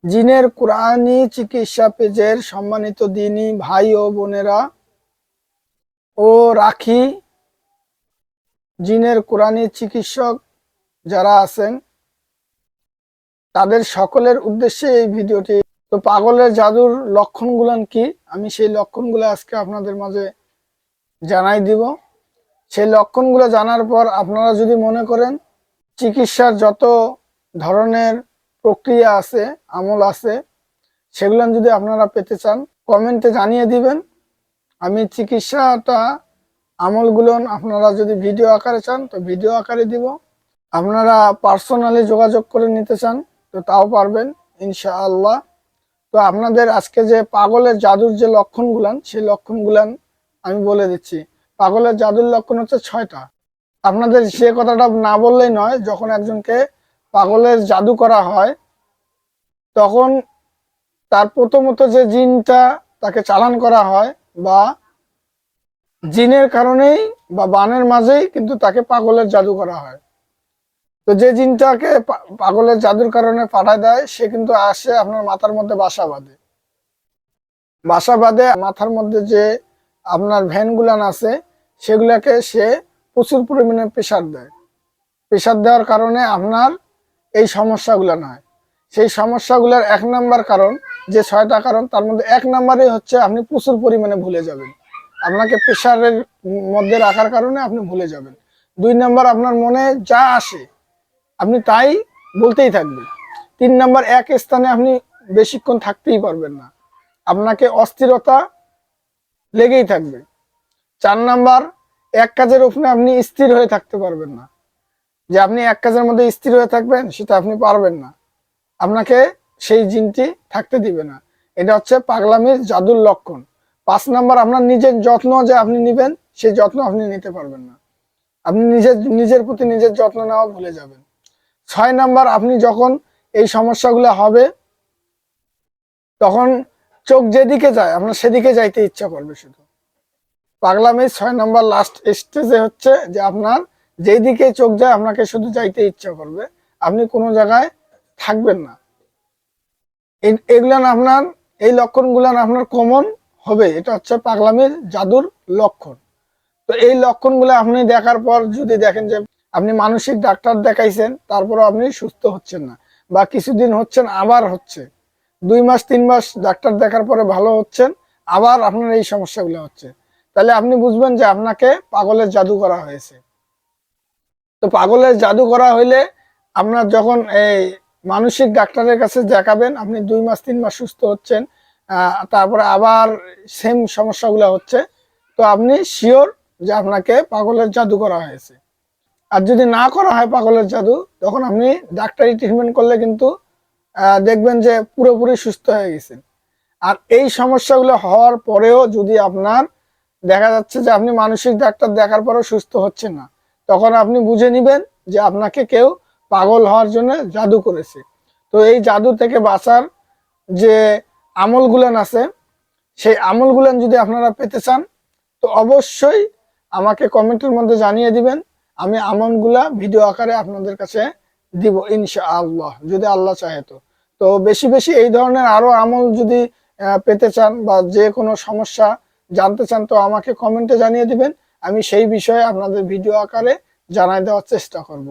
জিনের কোরআনী চিকিৎসা পেজের সম্মানিত দিনী ভাই ও বোনেরা ও রাখি জিনের কোরআনী চিকিৎসক যারা আছেন তাদের সকলের উদ্দেশ্যে এই ভিডিওটি। তো পাগলের জাদুর লক্ষণগুলো কি, আমি সেই লক্ষণগুলো আজকে আপনাদের মাঝে জানাই দিব। সেই লক্ষণগুলো জানার পর আপনারা যদি মনে করেন চিকিৎসার যত ধরনের প্রক্রিয়া আছে, আমল আছে, সেগুলো যদি আপনারা পেতে চান কমেন্টে জানিয়ে দিবেন। আমি চিকিৎসাটা আমলগুলো আপনারা যদি ভিডিও আকারে চান তো ভিডিও আকারে দিব। আপনারা পার্সোনালি যোগাযোগ করে নিতে চান তো তাও পারবেন ইনশাআল্লাহ। তো আপনাদের আজকে যে পাগলের জাদুর যে লক্ষণগুলান সেই লক্ষণগুলান আমি বলে দিচ্ছি। পাগলের জাদুর লক্ষণ হচ্ছে 6টা। আপনাদের সে কথাটা না বললেই নয়, যখন একজনকে পাগলের জাদু করা হয় তখন তার প্রথমত যে জিনটা তাকে চালান করা হয় বা জিনের কারণেই বা বানের মাঝেই কিন্তু তাকে পাগলের জাদু করা হয়। তো যে জিনটাকে পাগলের জাদুর কারণে পাঠায় দেয় সে কিন্তু আসে আপনার মাথার মধ্যে বাসা বাঁধে মাথার মধ্যে যে আপনার ভ্যানগুলান আছে সেগুলাকে সে প্রচুর পরিমাণে প্রেসার দেয়। প্রেসার দেওয়ার কারণে আপনার এই সমস্যাগুলো হয়। সেই সমস্যাগুলোর 1 নাম্বার কারণ, যে 6টা কারণ তার মধ্যে 1 নাম্বারই হচ্ছে আপনি প্রচুর পরিমাণে ভুলে যাবেন। আপনাকে প্রেসারের মধ্যে রাখার কারণে আপনি ভুলে যাবেন। 2 নাম্বার, আপনার মনে যা আসে আপনি তাই বলতেই থাকবেন। 3 নাম্বার, এক স্থানে আপনি বেশিক্ষণ থাকতেই পারবেন না, আপনাকে অস্থিরতা লেগেই থাকবে। 4 নাম্বার, এক কাজের উপরে আপনি স্থির হয়ে থাকতে পারবেন না, যে আপনি এক কাজের মধ্যে স্থির হয়ে থাকবেন সেটা আপনি পারবেন না, আপনাকে সেই জিনটি থাকতে দিবে না। এটা হচ্ছে পাগলামির জাদুর লক্ষণ। 5 নাম্বার, আপনার নিজের যত্ন যে আপনি নেবেন সেই যত্ন আপনি নিতে পারবেন না, আপনি নিজের প্রতি নিজের যত্ন নেওয়া ভুলে যাবেন। 6 নাম্বার, আপনি যখন এই সমস্যাগুলো হবে তখন চোখ যেদিকে যায় আপনার সেদিকে যাইতে ইচ্ছা করবে শুধু। পাগলামির 6 নাম্বার লাস্ট স্টেজে হচ্ছে যে আপনার যেই দিকে চোখ যায় আপনাকে শুধু যাইতে ইচ্ছা করবে, আপনি কোনো জায়গায় থাকবেন না। এগুলান আপনার, এই লক্ষণগুলান আপনার কমন হবে। এটা হচ্ছে পাগলামির জাদুর লক্ষণ। তো এই লক্ষণগুলো আপনি দেখার পর যদি দেখেন যে আপনি মানসিক ডাক্তার দেখাইছেন তারপরও আপনি সুস্থ হচ্ছেন না, বা কিছুদিন হচ্ছেন আবার হচ্ছে, 2 মাস 3 মাস ডাক্তার দেখার পরে ভালো হচ্ছেন, আবার আপনার এই সমস্যাগুলো হচ্ছে, তাহলে আপনি বুঝবেন যে আপনাকে পাগলের জাদু করা হয়েছে। তো পাগলের জাদু করা হইলে আপনার যখন এই মানসিক ডাক্তারের কাছে দেখাবেন, আপনি 2 মাস 3 মাস সুস্থ হচ্ছেন, তারপরে আবার সেম সমস্যাগুলো হচ্ছে, তো আপনি শিওর যে আপনাকে পাগলের জাদু করা হয়েছে। আর যদি না করা হয় পাগলের জাদু, তখন আপনি ডাক্তারি ট্রিটমেন্ট করলে কিন্তু দেখবেন যে পুরোপুরি সুস্থ হয়ে গেছেন। আর এই সমস্যাগুলো হওয়ার পরেও যদি আপনার দেখা যাচ্ছে যে আপনি মানসিক ডাক্তার দেখার পরেও সুস্থ হচ্ছেন না, তখন আপনি বুঝে নেবেন যে আপনাকে কেউ পাগল হওয়ার জন্য জাদু করেছে। তো এই জাদু থেকে বাঁচার যে আমলগুলান আছে সেই আমলগুলান যদি আপনারা পেতে চান তো অবশ্যই আমাকে কমেন্টের মধ্যে জানিয়ে দিবেন। আমি আমলগুলা ভিডিও আকারে আপনাদের কাছে দিব ইনশাআল্লাহ, যদি আল্লাহ চাহে। তো তো বেশি বেশি এই ধরনের আরো আমল যদি পেতে চান বা যে কোনো সমস্যা জানতে চান তো আমাকে কমেন্টে জানিয়ে দিবেন, আমি সেই বিষয়ে আপনাদের ভিডিও আকারে জানাই দেওয়ার চেষ্টা করব।